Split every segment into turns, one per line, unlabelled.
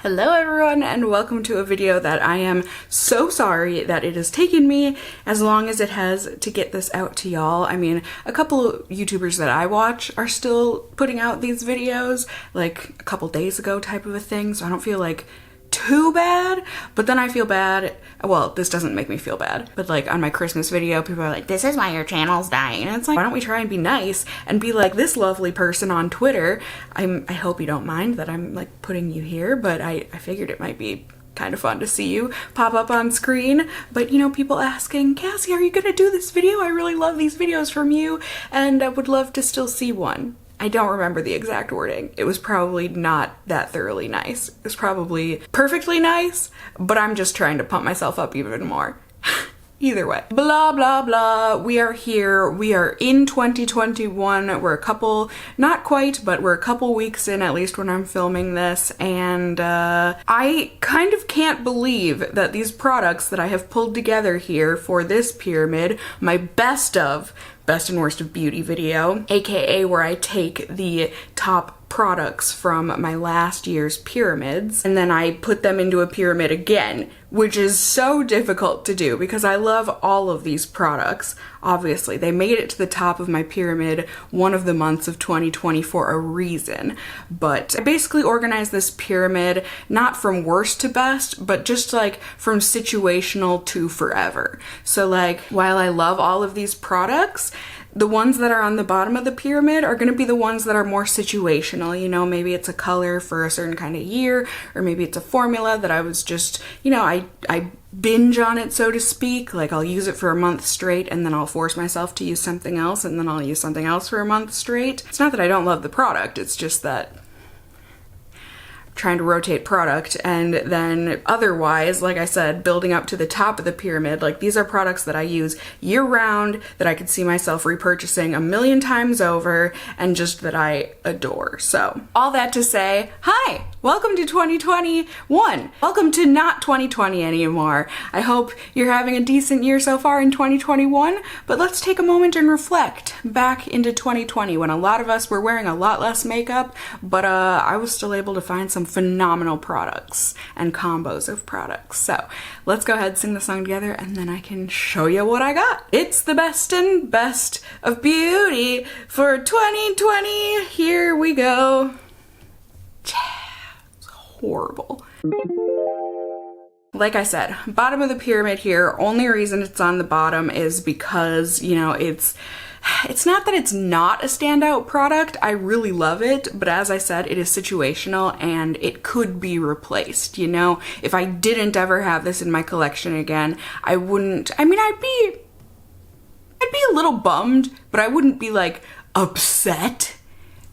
Hello everyone and welcome to a video that I am so sorry that it has taken me as long as it has to get this out to y'all. I mean, a couple of YouTubers that I watch are still putting out these videos like a couple days ago type of a thing, so I don't feel like too bad, but then I feel bad. Well, this doesn't make me feel bad, but like on my Christmas video, people are like, this is why your channel's dying. And it's like, why don't we try and be nice and be like this lovely person on Twitter? I hope you don't mind that I'm like putting you here, but I figured it might be kind of fun to see you pop up on screen. But you know, people asking, Cassie, are you gonna do this video? I really love these videos from you and I would love to still see one. I don't remember the exact wording. It was probably not that thoroughly nice. It was probably perfectly nice, but I'm just trying to pump myself up even more. Either way. Blah, blah, blah. We are here. We are in 2021. We're a couple, not quite, but we're a couple weeks in, at least when I'm filming this. And I kind of can't believe that these products that I have pulled together here for this pyramid, my best and worst of beauty video, aka where I take the top products from my last year's pyramids and then I put them into a pyramid again, which is so difficult to do because I love all of these products. Obviously, they made it to the top of my pyramid one of the months of 2020 for a reason. But I basically organized this pyramid not from worst to best, but just like from situational to forever. So like, while I love all of these products, the ones that are on the bottom of the pyramid are going to be the ones that are more situational. You know, maybe it's a color for a certain kind of year, or maybe it's a formula that I was just, you know, I binge on it, so to speak. Like I'll use it for a month straight and then I'll force myself to use something else and then I'll use something else for a month straight. It's not that I don't love the product, it's just that trying to rotate product. And then otherwise, like I said, building up to the top of the pyramid, like these are products that I use year round, that I could see myself repurchasing a million times over, and just that I adore. So all that to say, hi, welcome to 2021. Welcome to not 2020 anymore. I hope you're having a decent year so far in 2021, but let's take a moment and reflect back into 2020 when a lot of us were wearing a lot less makeup, but I was still able to find some phenomenal products and combos of products. So let's go ahead, sing the song together, and then I can show you what I got. It's the best and best of beauty for 2020. Here we go. It's horrible. Like I said, bottom of the pyramid here. Only reason it's on the bottom is because, you know, it's not that it's not a standout product. I really love it, but as I said, it is situational and it could be replaced, you know? If I didn't ever have this in my collection again, I wouldn't, I mean, I'd be a little bummed, but I wouldn't be like upset.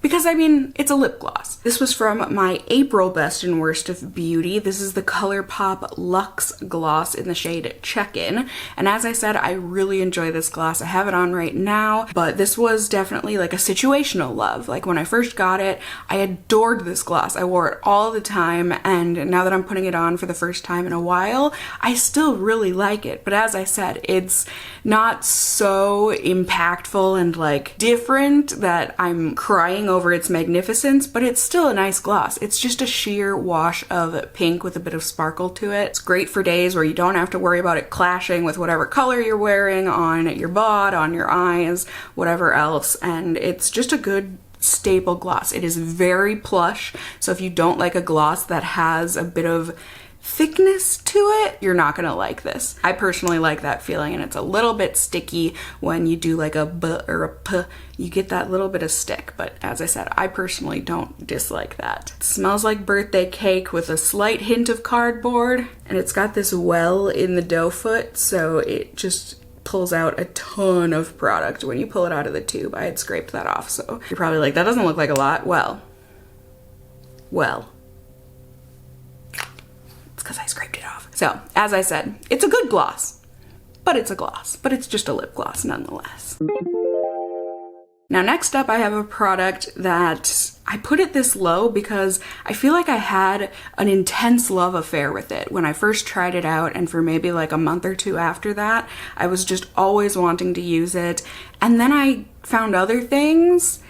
Because, I mean, it's a lip gloss. This was from my April Best and Worst of Beauty. This is the ColourPop Luxe Gloss in the shade Check-In. And as I said, I really enjoy this gloss. I have it on right now, but this was definitely like a situational love. Like when I first got it, I adored this gloss. I wore it all the time, and now that I'm putting it on for the first time in a while, I still really like it. But as I said, it's not so impactful and like different that I'm crying over its magnificence, but it's still a nice gloss. It's just a sheer wash of pink with a bit of sparkle to it. It's great for days where you don't have to worry about it clashing with whatever color you're wearing on your bod, on your eyes, whatever else, and it's just a good staple gloss. It is very plush, so if you don't like a gloss that has a bit of thickness to it, you're not gonna like this. I personally like that feeling, and it's a little bit sticky when you do like a B or a P. You get that little bit of stick, but as I said, I personally don't dislike that. It smells like birthday cake with a slight hint of cardboard, and it's got this well in the dough foot, so it just pulls out a ton of product when you pull it out of the tube. I had scraped that off, so you're probably like, that doesn't look like a lot. Well. Because I scraped it off. So, as I said, it's a good gloss, but it's a gloss, but it's just a lip gloss nonetheless. Now next up, I have a product that I put it this low because I feel like I had an intense love affair with it when I first tried it out, and for maybe like a month or two after that, I was just always wanting to use it. And then I found other things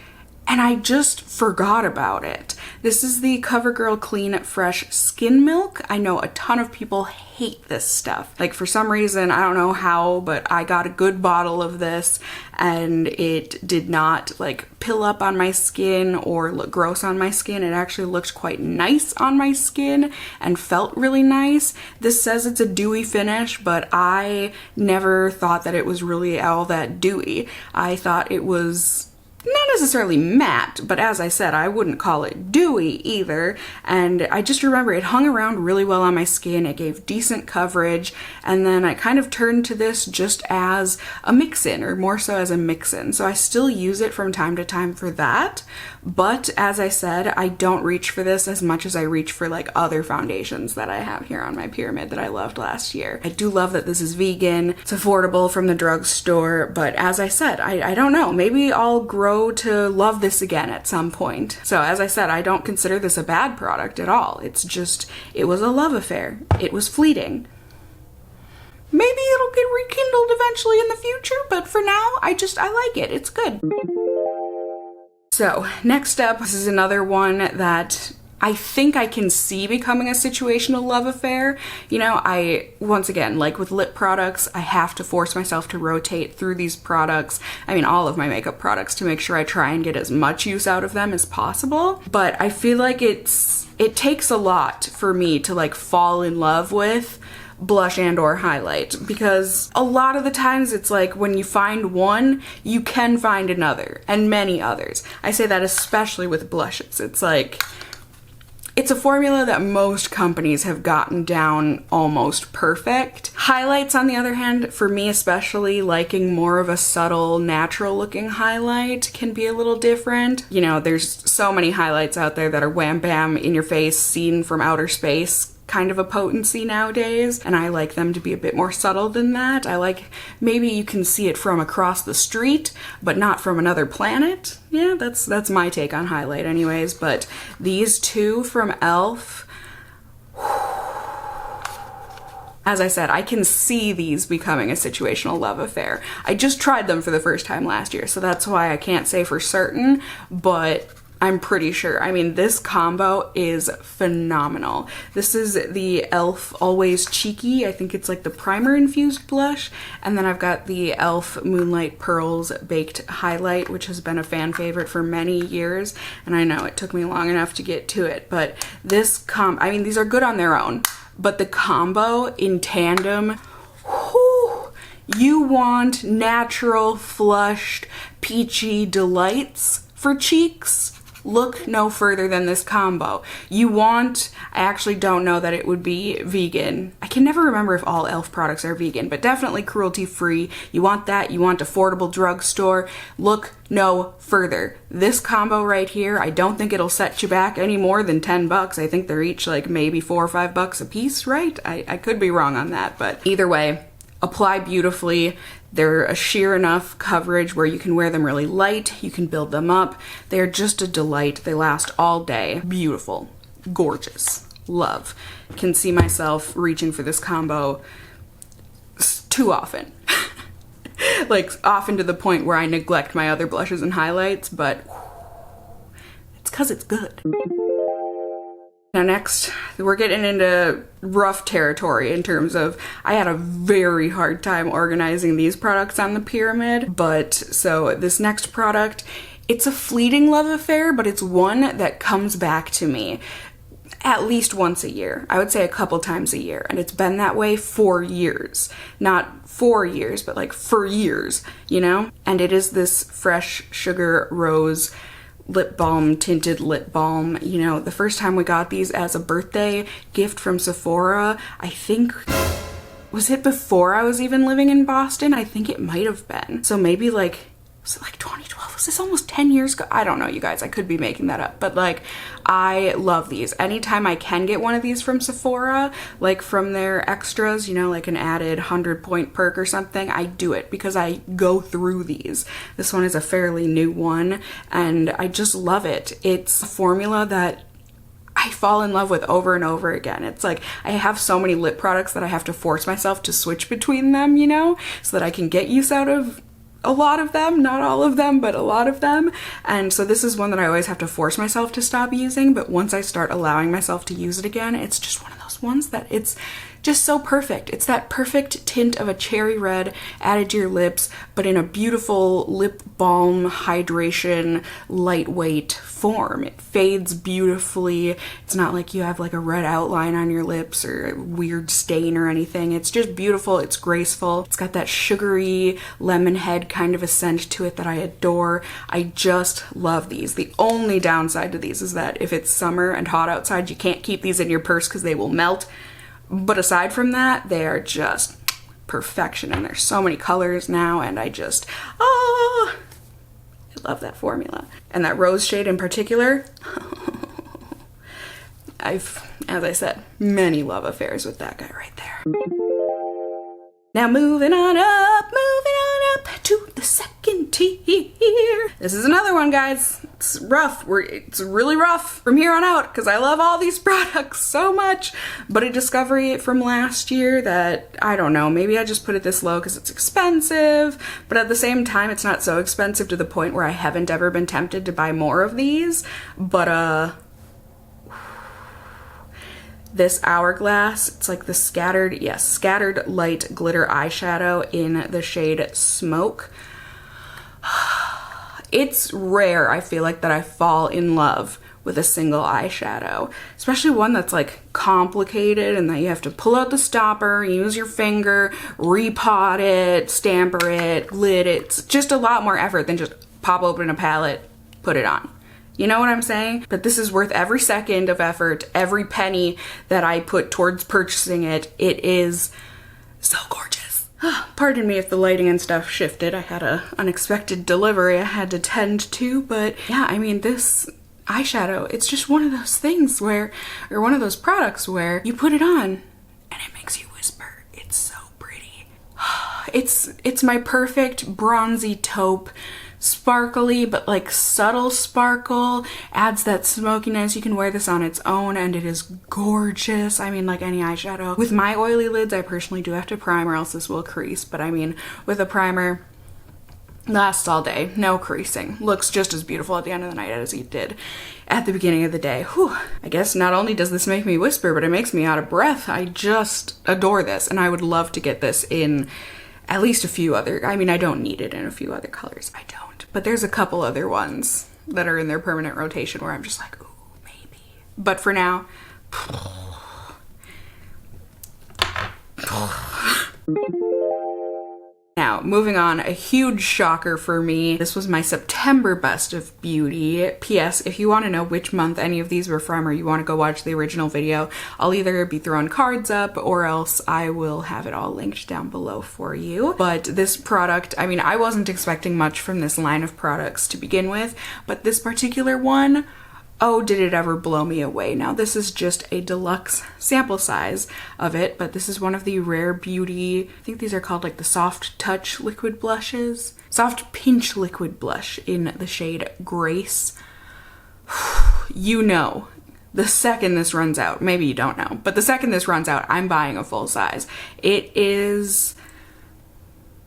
and I just forgot about it. This is the CoverGirl Clean Fresh Skin Milk. I know a ton of people hate this stuff. Like, for some reason, I don't know how, but I got a good bottle of this and it did not like pill up on my skin or look gross on my skin. It actually looked quite nice on my skin and felt really nice. This says it's a dewy finish, but I never thought that it was really all that dewy. I thought it was not necessarily matte, but as I said, I wouldn't call it dewy either. And I just remember it hung around really well on my skin. It gave decent coverage. And then I kind of turned to this just as a mix-in, or more so as a mix-in. So I still use it from time to time for that. But as I said, I don't reach for this as much as I reach for like other foundations that I have here on my pyramid that I loved last year. I do love that this is vegan. It's affordable from the drugstore. But as I said, I don't know. Maybe I'll grow to love this again at some point. So as I said, I don't consider this a bad product at all. It's just, it was a love affair. It was fleeting. Maybe it'll get rekindled eventually in the future, but for now, I like it. It's good. So next up, this is another one that I think I can see becoming a situational love affair. You know, once again, like with lip products, I have to force myself to rotate through these products. I mean, all of my makeup products, to make sure I try and get as much use out of them as possible. But I feel like it takes a lot for me to like fall in love with blush and or highlight, because a lot of the times it's like when you find one, you can find another and many others. I say that especially with blushes. It's like, it's a formula that most companies have gotten down almost perfect. Highlights, on the other hand, for me especially, liking more of a subtle, natural looking highlight can be a little different. You know, there's so many highlights out there that are wham bam in your face, seen from outer space kind of a potency nowadays, and I like them to be a bit more subtle than that. I like, maybe you can see it from across the street, but not from another planet. Yeah, that's my take on highlight anyways, but these two from e.l.f., as I said, I can see these becoming a situational love affair. I just tried them for the first time last year, so that's why I can't say for certain, but I'm pretty sure. I mean, this combo is phenomenal. This is the e.l.f. Always Cheeky. I think it's like the primer infused blush. And then I've got the e.l.f. Moonlight Pearls Baked Highlight, which has been a fan favorite for many years. And I know it took me long enough to get to it, but this I mean, these are good on their own, but the combo in tandem, whew, you want natural, flushed, peachy delights for cheeks? Look no further than this combo. You want, I actually don't know that it would be vegan. I can never remember if all e.l.f. products are vegan, but definitely cruelty-free. You want that, you want affordable drugstore. Look no further. This combo right here, I don't think it'll set you back any more than 10 bucks. I think they're each like maybe $4 or $5 a piece, right? I could be wrong on that, but either way, apply beautifully. They're a sheer enough coverage where you can wear them really light, you can build them up. They're just a delight. They last all day. Beautiful. Gorgeous. Love. Can see myself reaching for this combo too often. Like, often to the point where I neglect my other blushes and highlights, but it's because it's good. Now next, we're getting into rough territory in terms of, I had a very hard time organizing these products on the pyramid, but so this next product, it's a fleeting love affair, but it's one that comes back to me at least once a year. I would say a couple times a year, and it's been that way for years. Not 4 years, but like for years, you know? And it is this Fresh Sugar Rose lip balm, tinted lip balm. You know, the first time we got these as a birthday gift from Sephora, I think, was it before I was even living in Boston? I think it might have been. So maybe like, was it like 2012? Was this almost 10 years ago? I don't know, you guys, I could be making that up, but like, I love these. Anytime I can get one of these from Sephora, like from their extras, you know, like an added 100-point perk or something, I do it because I go through these. This one is a fairly new one, and I just love it. It's a formula that I fall in love with over and over again. It's like, I have so many lip products that I have to force myself to switch between them, you know, so that I can get use out of a lot of them, not all of them, but a lot of them. And so this is one that I always have to force myself to stop using, but once I start allowing myself to use it again, it's just one of those ones that it's just so perfect. It's that perfect tint of a cherry red added to your lips, but in a beautiful lip balm hydration lightweight form. It fades beautifully. It's not like you have like a red outline on your lips or a weird stain or anything. It's just beautiful. It's graceful. It's got that sugary lemon head kind of a scent to it that I adore. I just love these. The only downside to these is that if it's summer and hot outside, you can't keep these in your purse because they will melt. But aside from that, they are just perfection, and there's so many colors now, and I just, I love that formula. And that rose shade in particular, I've, as I said, many love affairs with that guy right there. Now moving on up to the second tier. This is another one, guys. It's rough. It's really rough from here on out because I love all these products so much. But a discovery from last year that, I don't know, maybe I just put it this low because it's expensive, but at the same time it's not so expensive to the point where I haven't ever been tempted to buy more of these. But this Hourglass, it's like the scattered light glitter eyeshadow in the shade Smoke. It's rare, I feel like, that I fall in love with a single eyeshadow, especially one that's like complicated and that you have to pull out the stopper, use your finger, repot it, stamper it, glit it. It's just a lot more effort than just pop open a palette, put it on. You know what I'm saying? But this is worth every second of effort, every penny that I put towards purchasing it. It is so gorgeous. Pardon me if the lighting and stuff shifted. I had an unexpected delivery I had to tend to, but yeah, I mean, this eyeshadow, it's just one of those things where, or one of those products where you put it on and it makes you whisper. It's so pretty. It's my perfect bronzy taupe, sparkly but like subtle sparkle, adds that smokiness. You can wear this on its own and it is gorgeous. I mean, like any eyeshadow. With my oily lids, I personally do have to prime or else this will crease, but I mean, with a primer, lasts all day, no creasing. Looks just as beautiful at the end of the night as it did at the beginning of the day. Whew. I guess not only does this make me whisper, but it makes me out of breath. I just adore this, and I would love to get this in at least a few other, I mean, I don't need it in a few other colors. I don't. But there's a couple other ones that are in their permanent rotation where I'm just like, ooh, maybe. But for now, now, moving on, a huge shocker for me. This was my September Best of Beauty. P.S. If you want to know which month any of these were from or you want to go watch the original video, I'll either be throwing cards up or else I will have it all linked down below for you. But this product, I mean, I wasn't expecting much from this line of products to begin with, but this particular one, oh, did it ever blow me away. Now, this is just a deluxe sample size of it, but this is one of the Rare Beauty, I think these are called like the Soft Touch liquid blushes. Soft Pinch liquid blush in the shade Grace. You know, the second this runs out, maybe you don't know, but the second this runs out, I'm buying a full size. It is,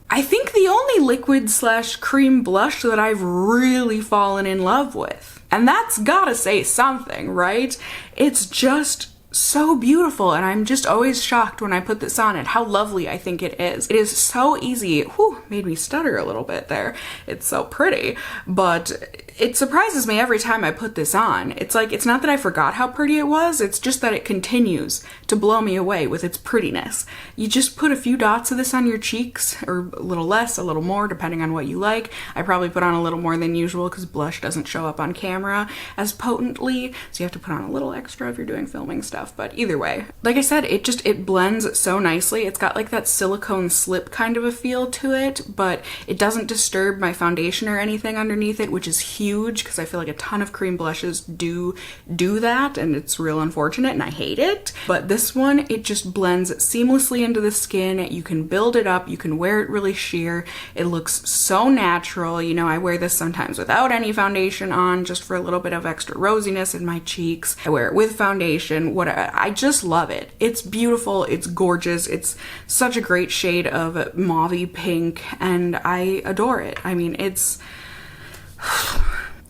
I think, the only liquid / cream blush that I've really fallen in love with. And that's gotta say something, right? It's just so beautiful, and I'm just always shocked when I put this on at how lovely I think it is. It is so easy. Whew, made me stutter a little bit there. It's so pretty, but it surprises me every time I put this on. It's like, it's not that I forgot how pretty it was, it's just that it continues to blow me away with its prettiness. You just put a few dots of this on your cheeks, or a little less, a little more, depending on what you like. I probably put on a little more than usual because blush doesn't show up on camera as potently, so you have to put on a little extra if you're doing filming stuff. But either way, like I said, it blends so nicely. It's got like that silicone slip kind of a feel to it, but it doesn't disturb my foundation or anything underneath it, which is huge because I feel like a ton of cream blushes do that, and it's real unfortunate and I hate it. But this one, it just blends seamlessly into the skin. You can build it up, you can wear it really sheer. It looks so natural. You know, I wear this sometimes without any foundation on, just for a little bit of extra rosiness in my cheeks. I wear it with foundation, whatever. whatever. I just love it. It's beautiful. It's gorgeous. It's such a great shade of mauve-y pink, and I adore it. I mean, it's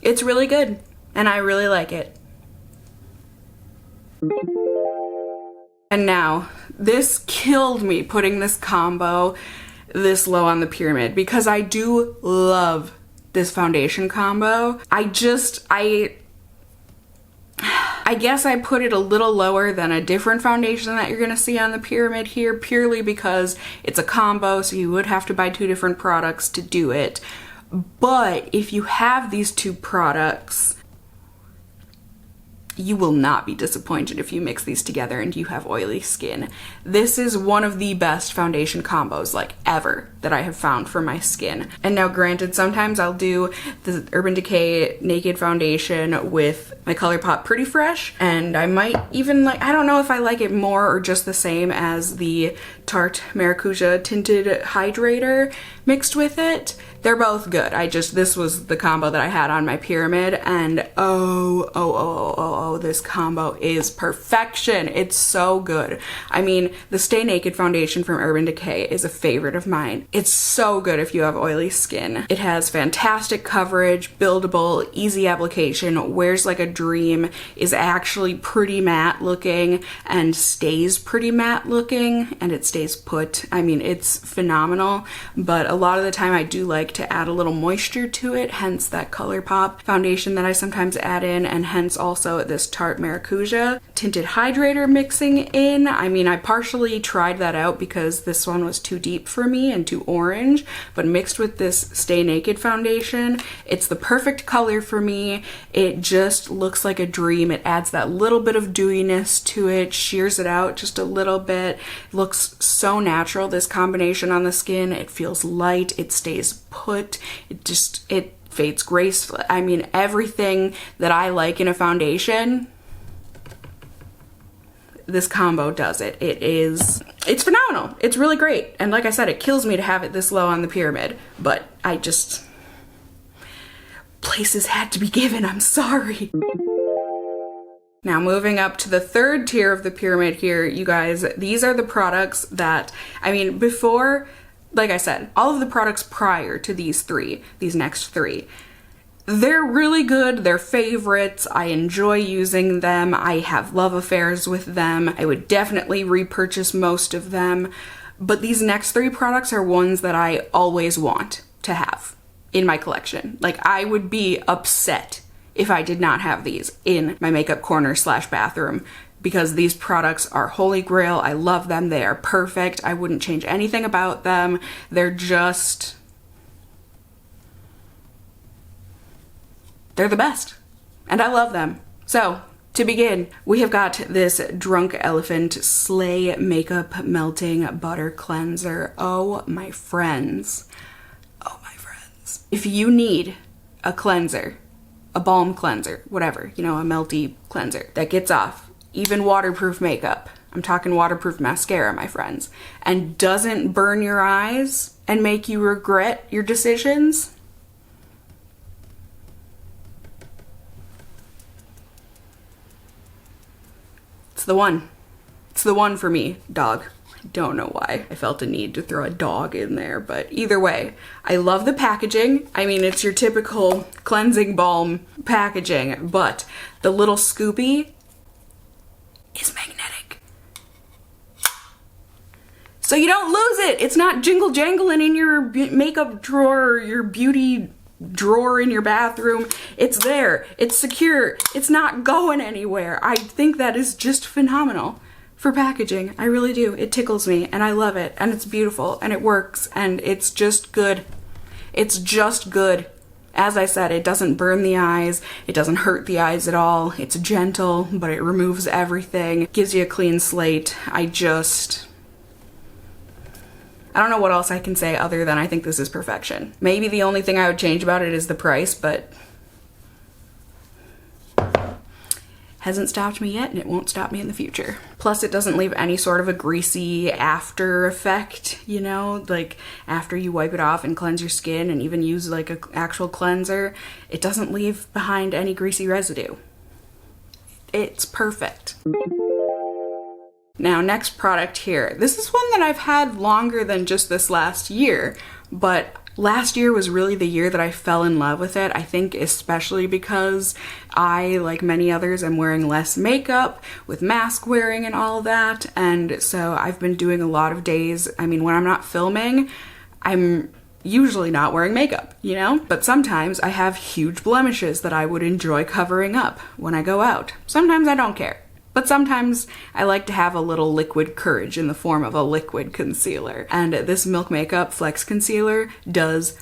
really good, and I really like it. And now, this killed me putting this combo this low on the pyramid, because I do love this foundation combo. I guess I put it a little lower than a different foundation that you're gonna see on the pyramid here, purely because it's a combo, so you would have to buy 2 different products to do it. But if you have these 2 products, you will not be disappointed if you mix these together and you have oily skin. This is one of the best foundation combos like ever that I have found for my skin. And now granted, sometimes I'll do the Urban Decay Naked Foundation with my ColourPop Pretty Fresh, and I might even like, I don't know if I like it more or just the same as the Tarte Maracuja Tinted Hydrator mixed with it. They're both good. This was the combo that I had on my pyramid, and oh, this combo is perfection. It's so good. I mean, the Stay Naked foundation from Urban Decay is a favorite of mine. It's so good if you have oily skin. It has fantastic coverage, buildable, easy application, wears like a dream, is actually pretty matte looking, and stays pretty matte looking, and it stays put. I mean, it's phenomenal, but a lot of the time I do like to add a little moisture to it, hence that ColourPop foundation that I sometimes add in, and hence also this Tarte Maracuja Tinted Hydrator mixing in. I mean, I partially tried that out because this one was too deep for me and too orange, but mixed with this Stay Naked foundation, it's the perfect color for me. It just looks like a dream. It adds that little bit of dewiness to it, shears it out just a little bit. It looks so natural, this combination on the skin. It feels light, it stays put, it fades gracefully. I mean, everything that I like in a foundation, this combo does it. It's phenomenal. It's really great. And like I said, it kills me to have it this low on the pyramid, but places had to be given, I'm sorry. Now moving up to the 3rd tier of the pyramid here, you guys, these are the products that, I mean, before, like I said, all of the products prior to these next 3, they're really good, they're favorites, I enjoy using them, I have love affairs with them, I would definitely repurchase most of them, but these next 3 products are ones that I always want to have in my collection. Like, I would be upset if I did not have these in my makeup corner / bathroom, because these products are holy grail. I love them. They are perfect. I wouldn't change anything about them. They're the best, and I love them. So to begin, we have got this Drunk Elephant Slay Makeup Melting Butter Cleanser. Oh my friends. If you need a cleanser, a balm cleanser, whatever, you know, a melty cleanser that gets off even waterproof makeup, I'm talking waterproof mascara, my friends, and doesn't burn your eyes and make you regret your decisions, it's the one. It's the one for me, dog. I don't know why I felt a need to throw a dog in there, but either way, I love the packaging. I mean, it's your typical cleansing balm packaging, but the little scoopy is magnetic. So you don't lose it. It's not jingle jangling in your makeup drawer or your beauty drawer in your bathroom. It's there. It's secure. It's not going anywhere. I think that is just phenomenal for packaging. I really do. It tickles me and I love it, and it's beautiful and it works and it's just good. It's just good. As I said, it doesn't burn the eyes, it doesn't hurt the eyes at all, it's gentle, but it removes everything, gives you a clean slate. I don't know what else I can say other than I think this is perfection. Maybe the only thing I would change about it is the price, but hasn't stopped me yet and it won't stop me in the future. Plus it doesn't leave any sort of a greasy after effect, you know, like after you wipe it off and cleanse your skin and even use like an actual cleanser, it doesn't leave behind any greasy residue. It's perfect. Now, next product here. This is one that I've had longer than just this last year, but last year was really the year that I fell in love with it. I think especially because I, like many others, am wearing less makeup with mask wearing and all of that. And so I've been doing a lot of days. I mean, when I'm not filming, I'm usually not wearing makeup, you know? But sometimes I have huge blemishes that I would enjoy covering up when I go out. Sometimes I don't care. But sometimes I like to have a little liquid courage in the form of a liquid concealer. And this Milk Makeup Flex Concealer does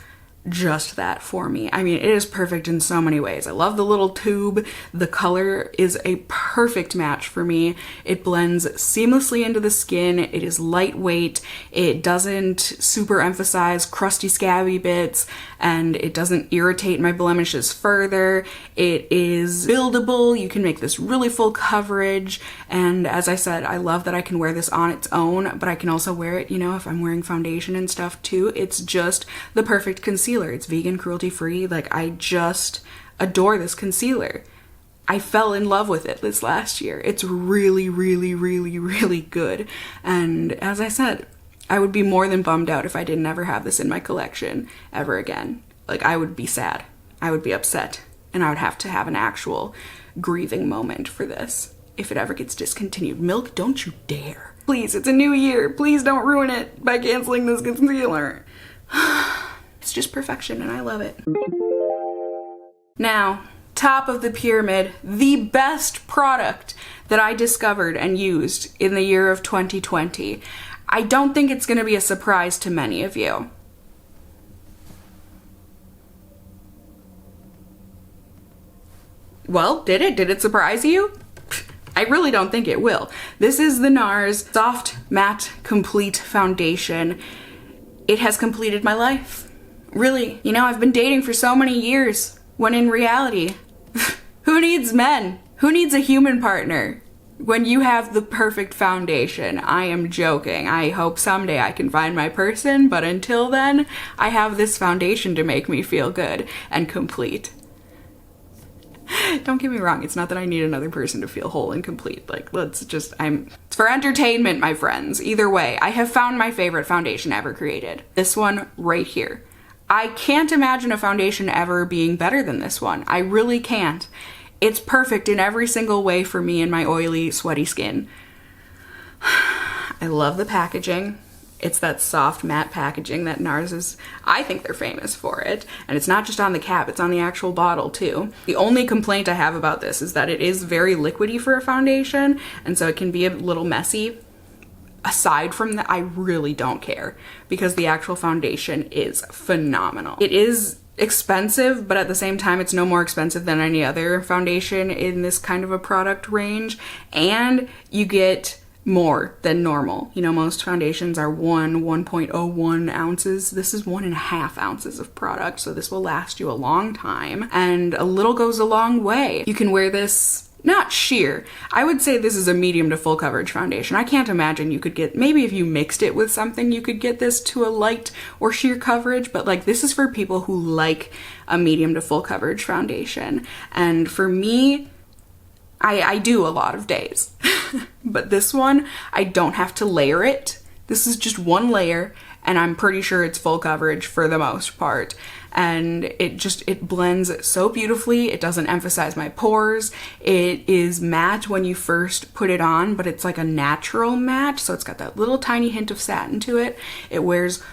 just that for me. I mean, it is perfect in so many ways. I love the little tube. The color is a perfect match for me. It blends seamlessly into the skin. It is lightweight. It doesn't super emphasize crusty, scabby bits, and it doesn't irritate my blemishes further. It is buildable. You can make this really full coverage. And as I said, I love that I can wear this on its own, but I can also wear it, you know, if I'm wearing foundation and stuff too. It's just the perfect concealer. It's vegan, cruelty free. Like, I just adore this concealer. I fell in love with it this last year. It's really, really, really, really good. And as I said, I would be more than bummed out if I didn't ever have this in my collection ever again. Like, I would be sad. I would be upset. And I would have to have an actual grieving moment for this if it ever gets discontinued. Milk, don't you dare. Please, it's a new year. Please don't ruin it by canceling this concealer. It's just perfection and I love it. Now, top of the pyramid, the best product that I discovered and used in the year of 2020. I don't think it's gonna be a surprise to many of you. Well, did it? Did it surprise you? I really don't think it will. This is the NARS Soft Matte Complete Foundation. It has completed my life. Really, you know, I've been dating for so many years, when in reality, who needs men? Who needs a human partner when you have the perfect foundation? I am joking. I hope someday I can find my person, but until then, I have this foundation to make me feel good and complete. Don't get me wrong, it's not that I need another person to feel whole and complete. Like, it's for entertainment, my friends. Either way, I have found my favorite foundation ever created. This one right here. I can't imagine a foundation ever being better than this one. I really can't. It's perfect in every single way for me and my oily, sweaty skin. I love the packaging. It's that soft matte packaging that NARS is, I think they're famous for it. And it's not just on the cap, it's on the actual bottle too. The only complaint I have about this is that it is very liquidy for a foundation, and so it can be a little messy. Aside from that, I really don't care because the actual foundation is phenomenal. It is expensive, but at the same time, it's no more expensive than any other foundation in this kind of a product range. And you get more than normal. You know, most foundations are 1.01 ounces. This is 1.5 ounces of product, so this will last you a long time. And a little goes a long way. You can wear this not sheer. I would say this is a medium to full coverage foundation. I can't imagine you could get, maybe if you mixed it with something, you could get this to a light or sheer coverage, but like this is for people who like a medium to full coverage foundation. And for me, I do a lot of days, but this one, I don't have to layer it. This is just one layer and I'm pretty sure it's full coverage for the most part. And it blends so beautifully. It doesn't emphasize my pores. It is matte when you first put it on, but it's like a natural matte. So it's got that little tiny hint of satin to it. It wears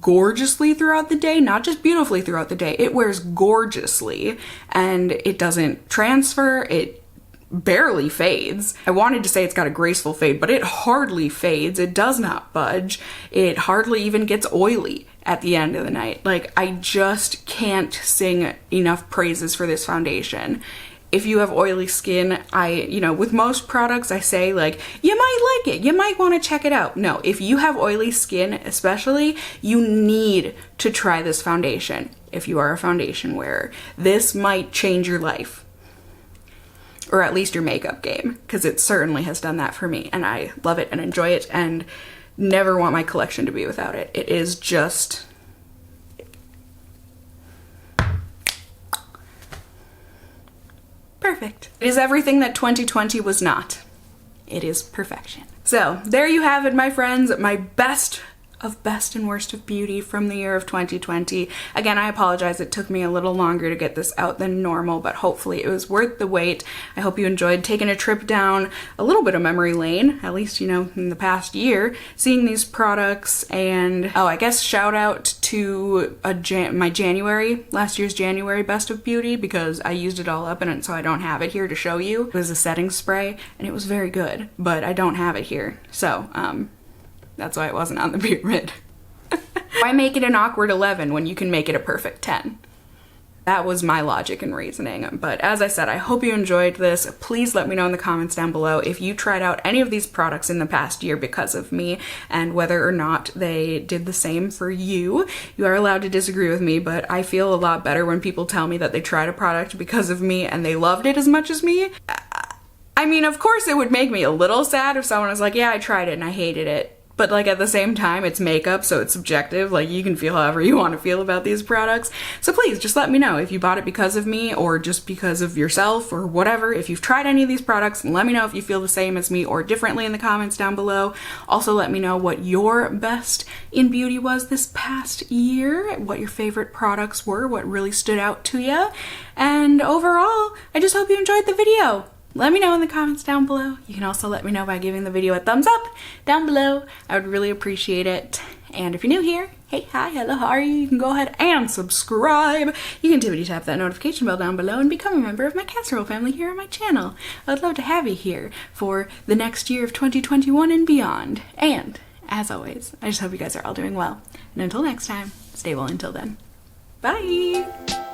gorgeously throughout the day, not just beautifully throughout the day. It wears gorgeously and it doesn't transfer. It barely fades. I wanted to say it's got a graceful fade, but it hardly fades. It does not budge. It hardly even gets oily at the end of the night. Like, I just can't sing enough praises for this foundation. If you have oily skin, with most products I say like, you might like it, you might want to check it out. No, if you have oily skin especially, you need to try this foundation if you are a foundation wearer. This might change your life. Or at least your makeup game, because it certainly has done that for me, and I love it and enjoy it and never want my collection to be without it. It is just perfect. It is everything that 2020 was not. It is perfection. So there you have it, my friends, my best and worst of beauty from the year of 2020. Again, I apologize, it took me a little longer to get this out than normal, but hopefully it was worth the wait. I hope you enjoyed taking a trip down a little bit of memory lane, at least, you know, in the past year, seeing these products. And oh, I guess shout out to my last year's January best of beauty, because I used it all up and so I don't have it here to show you. It was a setting spray and it was very good, but I don't have it here. So, that's why it wasn't on the pyramid. Why make it an awkward 11 when you can make it a perfect 10? That was my logic and reasoning. But as I said, I hope you enjoyed this. Please let me know in the comments down below if you tried out any of these products in the past year because of me, and whether or not they did the same for you. You are allowed to disagree with me, but I feel a lot better when people tell me that they tried a product because of me and they loved it as much as me. I mean, of course it would make me a little sad if someone was like, yeah, I tried it and I hated it. But like at the same time, it's makeup, so it's subjective. Like you can feel however you want to feel about these products. So please just let me know if you bought it because of me or just because of yourself or whatever. If you've tried any of these products, let me know if you feel the same as me or differently in the comments down below. Also let me know what your best in beauty was this past year, what your favorite products were, what really stood out to you. And overall, I just hope you enjoyed the video. Let me know in the comments down below. You can also let me know by giving the video a thumbs up down below. I would really appreciate it. And if you're new here, hey, hi, hello, how are you? You can go ahead and subscribe. You can tippity tap that notification bell down below and become a member of my casserole family here on my channel. I'd love to have you here for the next year of 2021 and beyond. And as always, I just hope you guys are all doing well. And until next time, stay well until then. Bye!